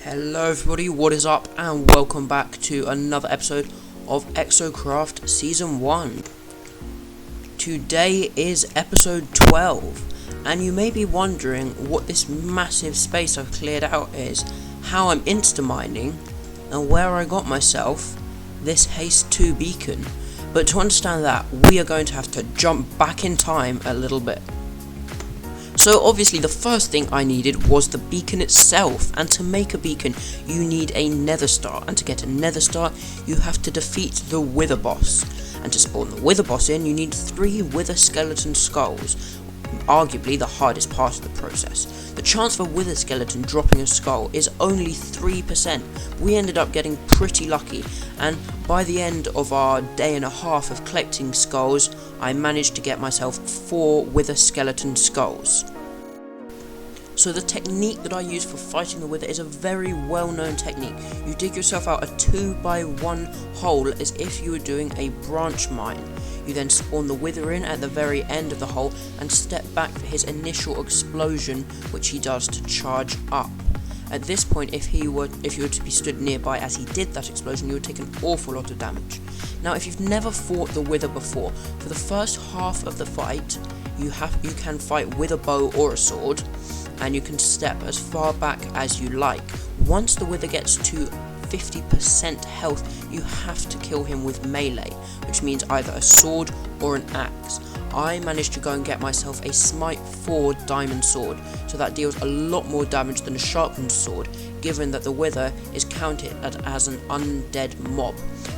Hello everybody, what is up, and welcome back to another episode of Exocraft Season 1. Today is episode 12, and you may be wondering what this massive space I've cleared out is, how I'm insta-mining, and where I got myself this Haste 2 beacon. But to understand that, we are going to have to jump back in time a little bit. So obviously the first thing I needed was the beacon itself, and to make a beacon you need a nether star, and to get a nether star you have to defeat the wither boss, and to spawn the wither boss in you need 3 wither skeleton skulls, arguably the hardest part of the process. The chance of a wither skeleton dropping a skull is only 3%. We ended up getting pretty lucky, and by the end of our day and a half of collecting skulls I managed to get myself 4 wither skeleton skulls. So the technique that I use for fighting the wither is a very well known technique. You dig yourself out a 2x1 hole as if you were doing a branch mine. You then spawn the wither in at the very end of the hole and step back for his initial explosion, which he does to charge up. At this point, if you were to be stood nearby as he did that explosion, you would take an awful lot of damage. Now, if you've never fought the wither before, for the first half of the fight, you can fight with a bow or a sword, and you can step as far back as you like. Once the wither gets to 50% health, you have to kill him with melee, which means either a sword or an axe. I managed to go and get myself a Smite 4 diamond sword, so that deals a lot more damage than a sharpened sword, given that the wither is counted as an undead mob.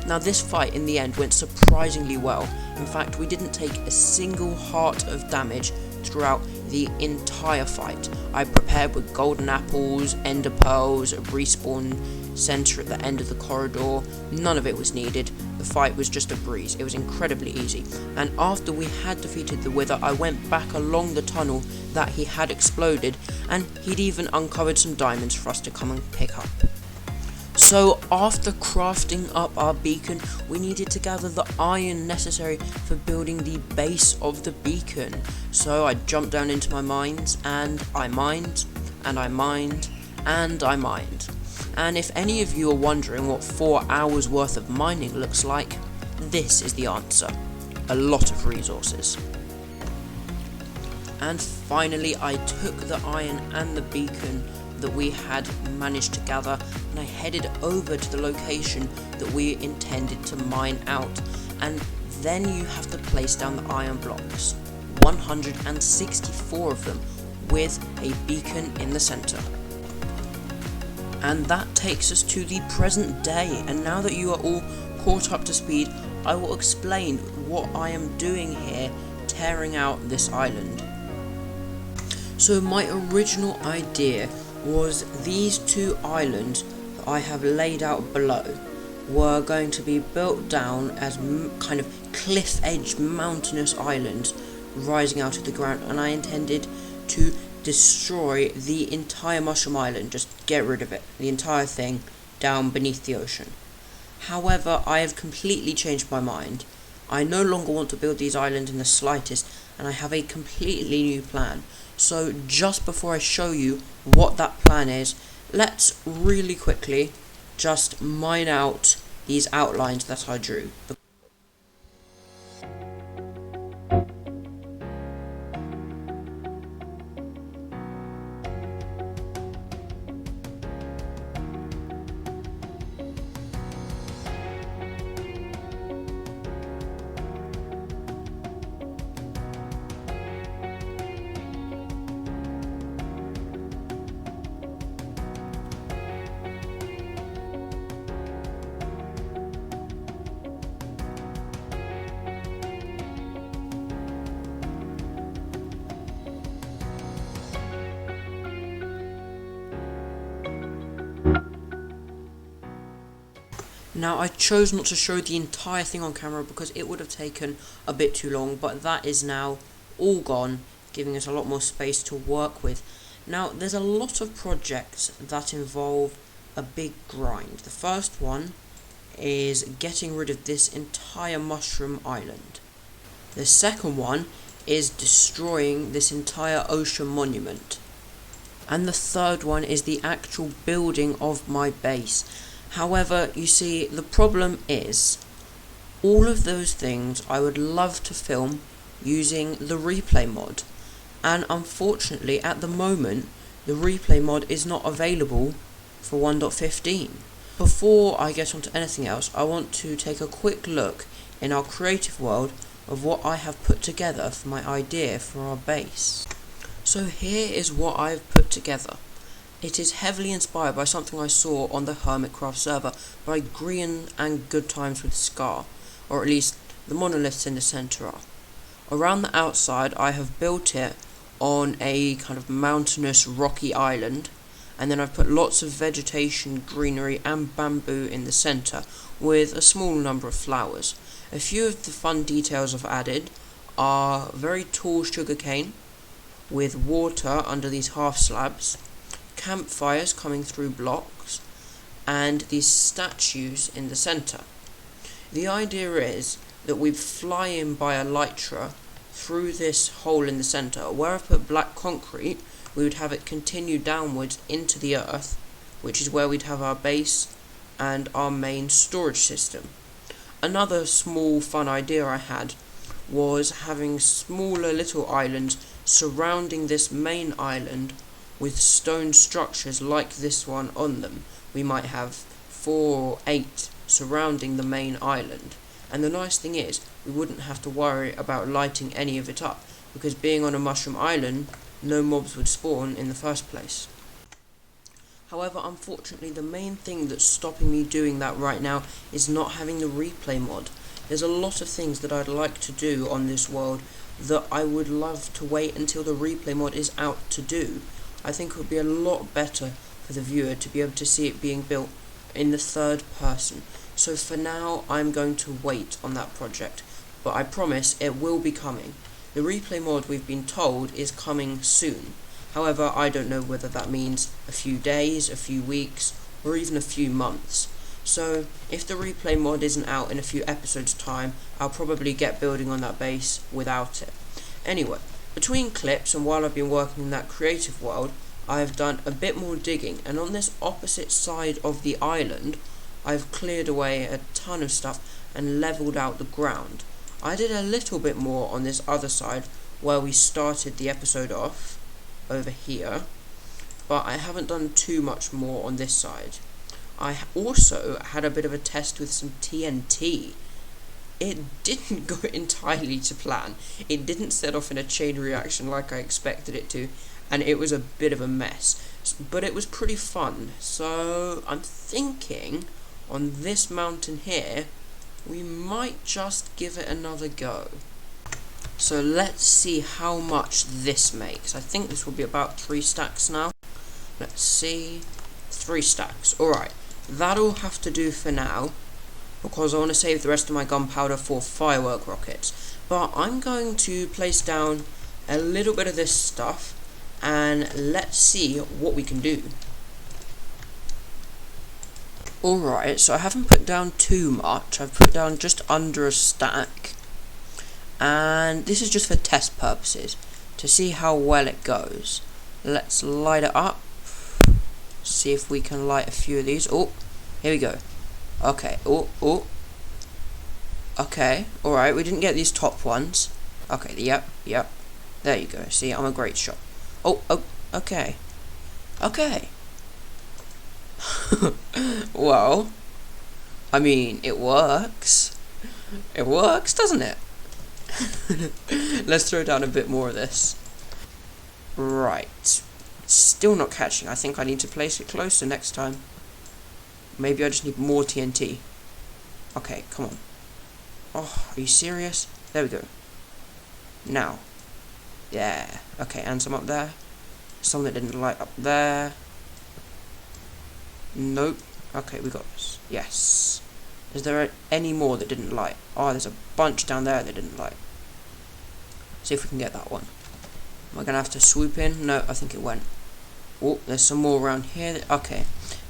Now this fight in the end went surprisingly well. In fact, we didn't take a single heart of damage throughout the entire fight. I prepared with golden apples, ender pearls, a respawn center at the end of the corridor. None of it was needed. The fight was just a breeze. It was incredibly easy. And after we had defeated the wither, I went back along the tunnel that he had exploded, and he'd even uncovered some diamonds for us to come and pick up. So after crafting up our beacon, we needed to gather the iron necessary for building the base of the beacon. So I jumped down into my mines, and I mined, and I mined, and I mined. And if any of you are wondering what 4 hours worth of mining looks like, this is the answer. A lot of resources. And finally I took the iron and the beacon that we had managed to gather, and I headed over to the location that we intended to mine out. And then you have to place down the iron blocks, 164 of them, with a beacon in the center. And that takes us to the present day, and now that you are all caught up to speed, I will explain what I am doing here, tearing out this island. So my original idea was these 2 islands that I have laid out below were going to be built down as kind of cliff-edge mountainous islands rising out of the ground, and I intended to destroy the entire mushroom island, just get rid of it, the entire thing, down beneath the ocean. However, I have completely changed my mind. I no longer want to build these islands in the slightest, and I have a completely new plan. So just before I show you what that plan is, let's really quickly just mine out these outlines that I drew. Now, I chose not to show the entire thing on camera because it would have taken a bit too long, but that is now all gone, giving us a lot more space to work with. Now, there's a lot of projects that involve a big grind. The first one is getting rid of this entire mushroom island. The second one is destroying this entire ocean monument. and the third one is the actual building of my base. However, you see, the problem is, all of those things I would love to film using the replay mod, and unfortunately at the moment the replay mod is not available for 1.15. Before I get onto anything else, I want to take a quick look in our creative world of what I have put together for my idea for our base. So here is what I've put together. It is heavily inspired by something I saw on the Hermitcraft server by Green and Good Times with Scar, or at least the monoliths in the centre are. Around the outside I have built it on a kind of mountainous rocky island, and then I've put lots of vegetation, greenery and bamboo in the centre with a small number of flowers. A few of the fun details I've added are very tall sugarcane with water under these half slabs, campfires coming through blocks, and these statues in the centre. The idea is that we fly in by elytra through this hole in the centre. Where I've put black concrete, we would have it continue downwards into the earth, which is where we'd have our base and our main storage system. Another small fun idea I had was having smaller little islands surrounding this main island with stone structures like this one on them. We might have 4 or 8 surrounding the main island, and the nice thing is we wouldn't have to worry about lighting any of it up, because being on a mushroom island, no mobs would spawn in the first place. However, unfortunately, the main thing that's stopping me doing that right now is not having the replay mod. There's a lot of things that I'd like to do on this world that I would love to wait until the replay mod is out to do. I think it would be a lot better for the viewer to be able to see it being built in the third person. So for now, I'm going to wait on that project, but I promise it will be coming. The replay mod, we've been told, is coming soon. However, I don't know whether that means a few days, a few weeks, or even a few months. So if the replay mod isn't out in a few episodes time, I'll probably get building on that base without it. Anyway, between clips and while I've been working in that creative world, I've done a bit more digging, and on this opposite side of the island, I've cleared away a ton of stuff and levelled out the ground. I did a little bit more on this other side where we started the episode off, over here, but I haven't done too much more on this side. I also had a bit of a test with some TNT. It didn't go entirely to plan. It didn't set off in a chain reaction like I expected it to, and it was a bit of a mess. But it was pretty fun, so I'm thinking on this mountain here, we might just give it another go. So let's see how much this makes. I think this will be about 3 stacks now. Let's see, 3 stacks. Alright, that'll have to do for now, because I want to save the rest of my gunpowder for firework rockets. But I'm going to place down a little bit of this stuff, and let's see what we can do. Alright, so I haven't put down too much. I've put down just under a stack. And this is just for test purposes, to see how well it goes. Let's light it up. See if we can light a few of these. Oh, here we go. Okay, oh. Okay, alright, we didn't get these top ones. Okay, yep. There you go. See, I'm a great shot. Oh, okay. Okay. Well, I mean, it works. It works, doesn't it? Let's throw down a bit more of this. Right. Still not catching. I think I need to place it closer next time. Maybe I just need more TNT. Okay, come on. Oh, are you serious? There we go. Now. Yeah. Okay, and some up there. Some that didn't light up there. Nope. Okay, we got this. Yes. Is there any more that didn't light? Oh, there's a bunch down there that didn't light. See if we can get that one. Am I going to have to swoop in? No, I think it went. Oh, there's some more around here. Okay.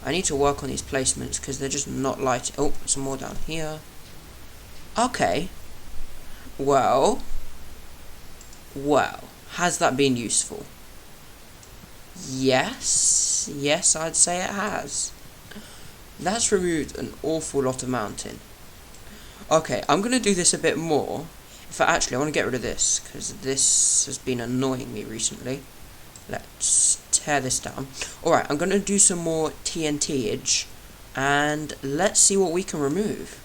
I need to work on these placements because they're just not lighting. Oh, some more down here. Okay. Well. Has that been useful? Yes, I'd say it has. That's removed an awful lot of mountain. Okay, I'm going to do this a bit more. In fact, actually, I want to get rid of this, because this has been annoying me recently. Let's tear this down. Alright, I'm going to do some more TNT-age, and let's see what we can remove.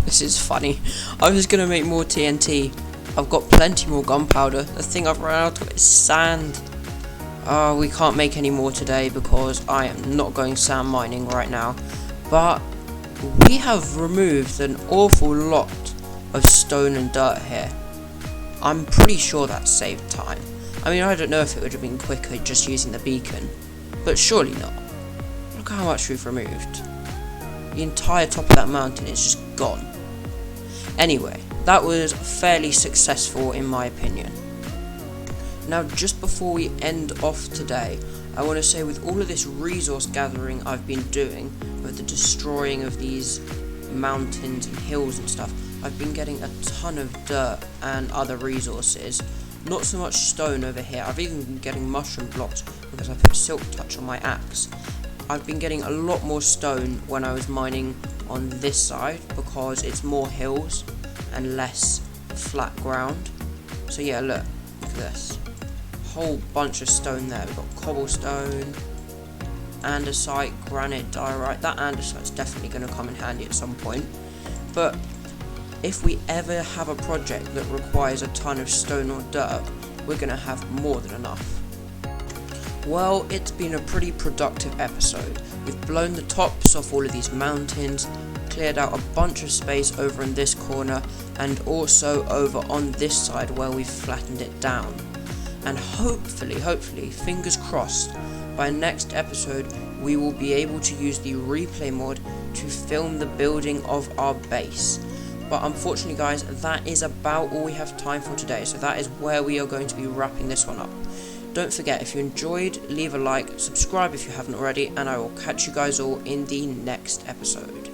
This is funny. I was going to make more TNT. I've got plenty more gunpowder. The thing I've run out of is sand. We can't make any more today because I am not going sand mining right now. But we have removed an awful lot of stone and dirt here. I'm pretty sure that saved time. I mean, I don't know if it would have been quicker just using the beacon, but surely not. Look how much we've removed. The entire top of that mountain is just gone. Anyway, that was fairly successful in my opinion. Now, just before we end off today, I want to say with all of this resource gathering I've been doing, with the destroying of these mountains and hills and stuff, I've been getting a ton of dirt and other resources. Not so much stone over here. I've even been getting mushroom blocks because I put silk touch on my axe. I've been getting a lot more stone when I was mining on this side because it's more hills and less flat ground. So yeah, look at this. Whole bunch of stone there. We've got cobblestone, andesite, granite, diorite. That andesite's definitely going to come in handy at some point. But if we ever have a project that requires a ton of stone or dirt, we're going to have more than enough. Well, it's been a pretty productive episode. We've blown the tops off all of these mountains, cleared out a bunch of space over in this corner, and also over on this side where we've flattened it down. And hopefully, fingers crossed, by next episode we will be able to use the replay mod to film the building of our base. But unfortunately guys, that is about all we have time for today, so that is where we are going to be wrapping this one up. Don't forget, if you enjoyed, leave a like, subscribe if you haven't already, and I will catch you guys all in the next episode.